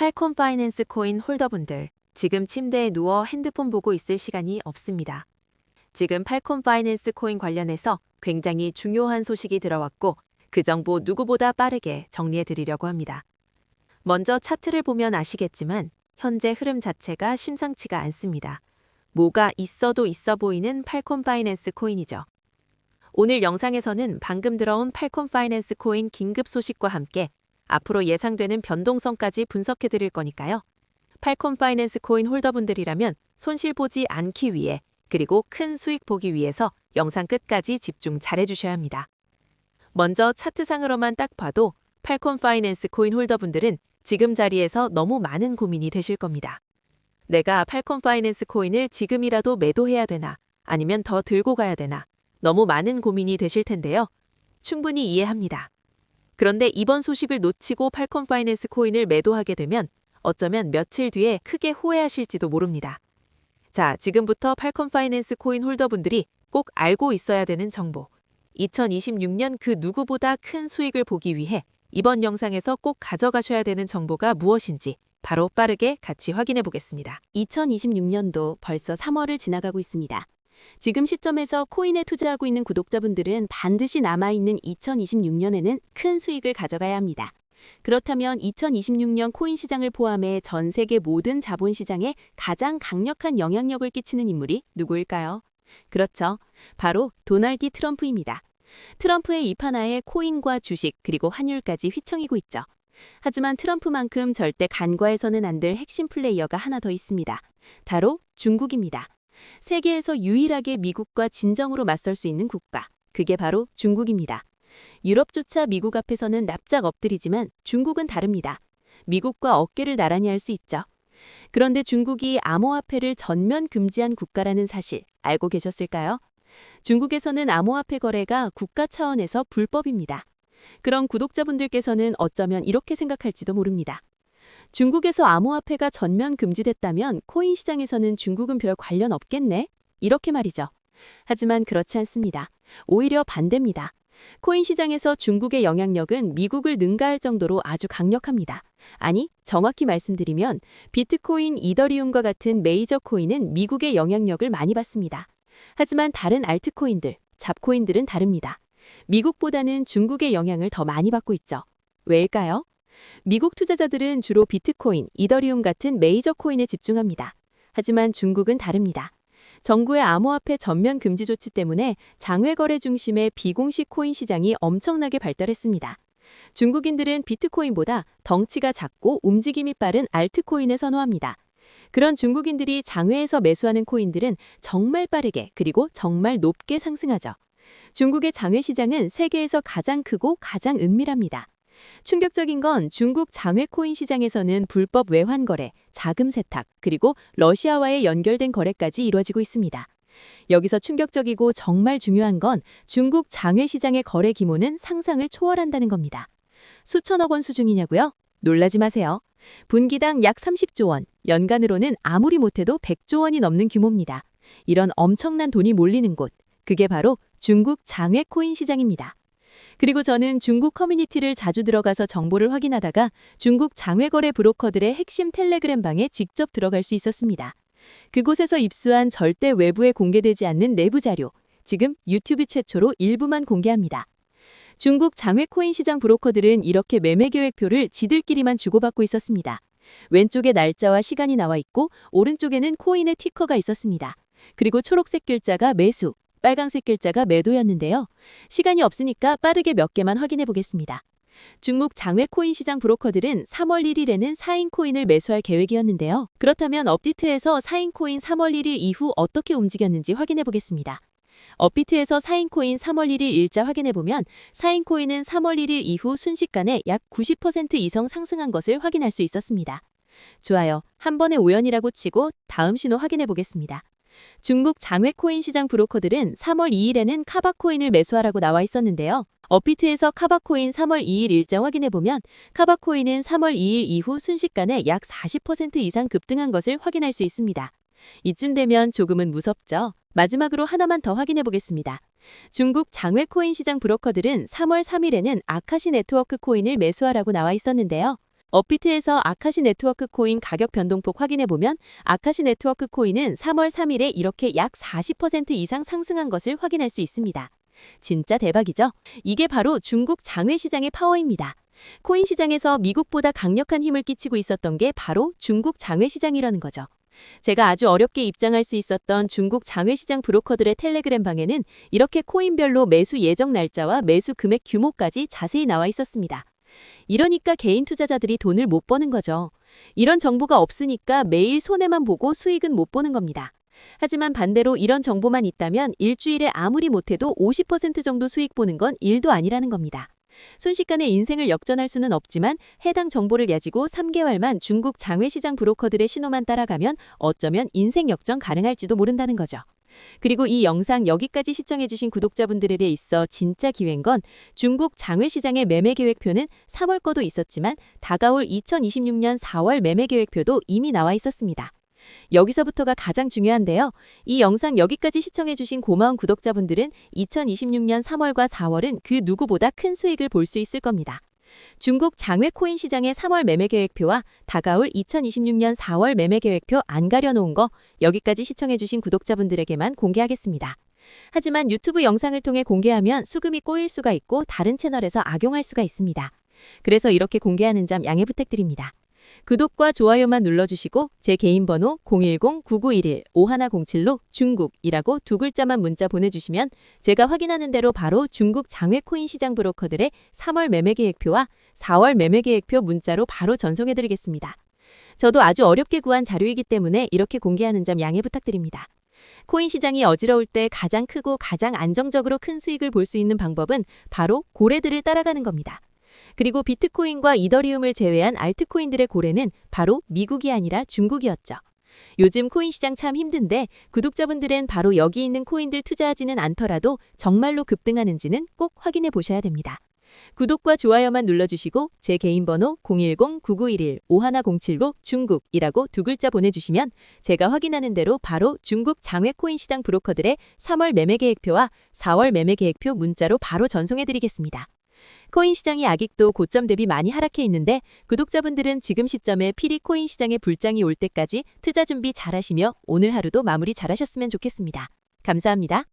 팔콘 파이낸스 코인 홀더분들, 지금 침대에 누워 핸드폰 보고 있을 시간이 없습니다. 지금 팔콘 파이낸스 코인 관련해서 굉장히 중요한 소식이 들어왔고 그 정보 누구보다 빠르게 정리해 드리려고 합니다. 먼저 차트를 보면 아시겠지만 현재 흐름 자체가 심상치가 않습니다. 뭐가 있어도 있어 보이는 팔콘 파이낸스 코인이죠. 오늘 영상에서는 방금 들어온 팔콘 파이낸스 코인 긴급 소식과 함께 앞으로 예상되는 변동성까지 분석해 드릴 거니까요. 팔콘 파이낸스 코인 홀더분들이라면 손실 보지 않기 위해 그리고 큰 수익 보기 위해서 영상 끝까지 집중 잘해 주셔야 합니다. 먼저 차트상으로만 딱 봐도 팔콘 파이낸스 코인 홀더분들은 지금 자리에서 너무 많은 고민이 되실 겁니다. 내가 팔콘 파이낸스 코인을 지금이라도 매도해야 되나 아니면 더 들고 가야 되나 너무 많은 고민이 되실 텐데요. 충분히 이해합니다. 그런데 이번 소식을 놓치고 팔콘 파이낸스 코인을 매도하게 되면 어쩌면 며칠 뒤에 크게 후회하실지도 모릅니다. 자, 지금부터 팔콘 파이낸스 코인 홀더분들이 꼭 알고 있어야 되는 정보. 2026년 그 누구보다 큰 수익을 보기 위해 이번 영상에서 꼭 가져가셔야 되는 정보가 무엇인지 바로 빠르게 같이 확인해 보겠습니다. 2026년도 벌써 3월을 지나가고 있습니다. 지금 시점에서 코인에 투자하고 있는 구독자분들은 반드시 남아있는 2026년에는 큰 수익을 가져가야 합니다. 그렇다면 2026년 코인 시장을 포함해 전 세계 모든 자본시장에 가장 강력한 영향력을 끼치는 인물이 누구일까요? 그렇죠. 바로 도널드 트럼프입니다. 트럼프의 입하나에 코인과 주식 그리고 환율까지 휘청이고 있죠. 하지만 트럼프만큼 절대 간과해서는 안 될 핵심 플레이어가 하나 더 있습니다. 바로 중국입니다. 세계에서 유일하게 미국과 진정으로 맞설 수 있는 국가, 그게 바로 중국입니다. 유럽조차 미국 앞에서는 납작 엎드리지만 중국은 다릅니다. 미국과 어깨를 나란히 할 수 있죠. 그런데 중국이 암호화폐를 전면 금지한 국가라는 사실 알고 계셨을까요? 중국에서는 암호화폐 거래가 국가 차원에서 불법입니다. 그럼 구독자분들께서는 어쩌면 이렇게 생각할지도 모릅니다. 중국에서 암호화폐가 전면 금지됐다면 코인 시장에서는 중국은 별 관련 없겠네? 이렇게 말이죠. 하지만 그렇지 않습니다. 오히려 반대입니다. 코인 시장에서 중국의 영향력은 미국을 능가할 정도로 아주 강력합니다. 아니, 정확히 말씀드리면 비트코인, 이더리움과 같은 메이저 코인은 미국의 영향력을 많이 받습니다. 하지만 다른 알트코인들, 잡코인들은 다릅니다. 미국보다는 중국의 영향을 더 많이 받고 있죠. 왜일까요? 미국 투자자들은 주로 비트코인, 이더리움 같은 메이저 코인에 집중합니다. 하지만 중국은 다릅니다. 정부의 암호화폐 전면 금지 조치 때문에 장외 거래 중심의 비공식 코인 시장이 엄청나게 발달했습니다. 중국인들은 비트코인보다 덩치가 작고 움직임이 빠른 알트코인을 선호합니다. 그런 중국인들이 장외에서 매수하는 코인들은 정말 빠르게 그리고 정말 높게 상승하죠. 중국의 장외 시장은 세계에서 가장 크고 가장 은밀합니다. 충격적인 건 중국 장외 코인 시장에서는 불법 외환 거래, 자금 세탁, 그리고 러시아와의 연결된 거래까지 이루어지고 있습니다. 여기서 충격적이고 정말 중요한 건 중국 장외 시장의 거래 규모는 상상을 초월한다는 겁니다. 수천억 원 수준이냐고요? 놀라지 마세요. 분기당 약 30조 원, 연간으로는 아무리 못해도 100조 원이 넘는 규모입니다. 이런 엄청난 돈이 몰리는 곳, 그게 바로 중국 장외 코인 시장입니다. 그리고 저는 중국 커뮤니티를 자주 들어가서 정보를 확인하다가 중국 장외거래 브로커들의 핵심 텔레그램 방에 직접 들어갈 수 있었습니다. 그곳에서 입수한 절대 외부에 공개되지 않는 내부 자료, 지금 유튜브 최초로 일부만 공개합니다. 중국 장외 코인 시장 브로커들은 이렇게 매매 계획표를 지들끼리만 주고받고 있었습니다. 왼쪽에 날짜와 시간이 나와 있고 오른쪽에는 코인의 티커가 있었습니다. 그리고 초록색 글자가 매수, 빨강색 글자가 매도였는데요. 시간이 없으니까 빠르게 몇 개만 확인해 보겠습니다. 중국 장외 코인 시장 브로커들은 3월 1일에는 4인 코인을 매수할 계획이었는데요. 그렇다면 업비트에서 4인 코인 3월 1일 이후 어떻게 움직였는지 확인해 보겠습니다. 업비트에서 4인 코인 3월 1일 일자 확인해 보면 4인 코인은 3월 1일 이후 순식간에 약 90% 이상 상승한 것을 확인할 수 있었습니다. 좋아요. 한 번의 우연이라고 치고 다음 신호 확인해 보겠습니다. 중국 장외 코인 시장 브로커들은 3월 2일에는 카바코인을 매수하라고 나와 있었는데요. 업비트에서 카바코인 3월 2일 일자 확인해보면 카바코인은 3월 2일 이후 순식간에 약 40% 이상 급등한 것을 확인할 수 있습니다. 이쯤 되면 조금은 무섭죠? 마지막으로 하나만 더 확인해보겠습니다. 중국 장외 코인 시장 브로커들은 3월 3일에는 아카시 네트워크 코인을 매수하라고 나와 있었는데요. 업비트에서 아카시 네트워크 코인 가격 변동폭 확인해보면 아카시 네트워크 코인은 3월 3일에 이렇게 약 40% 이상 상승한 것을 확인할 수 있습니다. 진짜 대박이죠? 이게 바로 중국 장외 시장의 파워입니다. 코인 시장에서 미국보다 강력한 힘을 끼치고 있었던 게 바로 중국 장외 시장이라는 거죠. 제가 아주 어렵게 입장할 수 있었던 중국 장외 시장 브로커들의 텔레그램 방에는 이렇게 코인별로 매수 예정 날짜와 매수 금액 규모까지 자세히 나와 있었습니다. 이러니까 개인 투자자들이 돈을 못 버는 거죠. 이런 정보가 없으니까 매일 손해만 보고 수익은 못 보는 겁니다. 하지만 반대로 이런 정보만 있다면 일주일에 아무리 못해도 50% 정도 수익 보는 건 일도 아니라는 겁니다. 순식간에 인생을 역전할 수는 없지만 해당 정보를 가지고 3개월만 중국 장외시장 브로커들의 신호만 따라가면 어쩌면 인생 역전 가능할지도 모른다는 거죠. 그리고 이 영상 여기까지 시청해주신 구독자분들에 있어 진짜 기회인 건 중국 장외시장의 매매 계획표는 3월 거도 있었지만 다가올 2026년 4월 매매 계획표도 이미 나와 있었습니다. 여기서부터가 가장 중요한데요. 이 영상 여기까지 시청해주신 고마운 구독자분들은 2026년 3월과 4월은 그 누구보다 큰 수익을 볼 수 있을 겁니다. 중국 장외 코인 시장의 3월 매매 계획표와 다가올 2026년 4월 매매 계획표 안 가려놓은 거 여기까지 시청해주신 구독자분들에게만 공개하겠습니다. 하지만 유튜브 영상을 통해 공개하면 수금이 꼬일 수가 있고 다른 채널에서 악용할 수가 있습니다. 그래서 이렇게 공개하는 점 양해 부탁드립니다. 구독과 좋아요만 눌러주시고 제 개인 번호 010-9911-5107로 중국이라고 두 글자만 문자 보내주시면 제가 확인하는 대로 바로 중국 장외 코인 시장 브로커들의 3월 매매 계획표와 4월 매매 계획표 문자로 바로 전송해드리겠습니다. 저도 아주 어렵게 구한 자료이기 때문에 이렇게 공개하는 점 양해 부탁드립니다. 코인 시장이 어지러울 때 가장 크고 가장 안정적으로 큰 수익을 볼 수 있는 방법은 바로 고래들을 따라가는 겁니다. 그리고 비트코인과 이더리움을 제외한 알트코인들의 고래는 바로 미국이 아니라 중국이었죠. 요즘 코인 시장 참 힘든데 구독자분들은 바로 여기 있는 코인들 투자하지는 않더라도 정말로 급등하는지는 꼭 확인해 보셔야 됩니다. 구독과 좋아요만 눌러주시고 제 개인 번호 010-9911-5107로 중국이라고 두 글자 보내주시면 제가 확인하는 대로 바로 중국 장외 코인 시장 브로커들의 3월 매매 계획표와 4월 매매 계획표 문자로 바로 전송해드리겠습니다. 코인 시장이 아직도 고점 대비 많이 하락해 있는데 구독자분들은 지금 시점에 필히 코인 시장의 불장이 올 때까지 투자 준비 잘하시며 오늘 하루도 마무리 잘하셨으면 좋겠습니다. 감사합니다.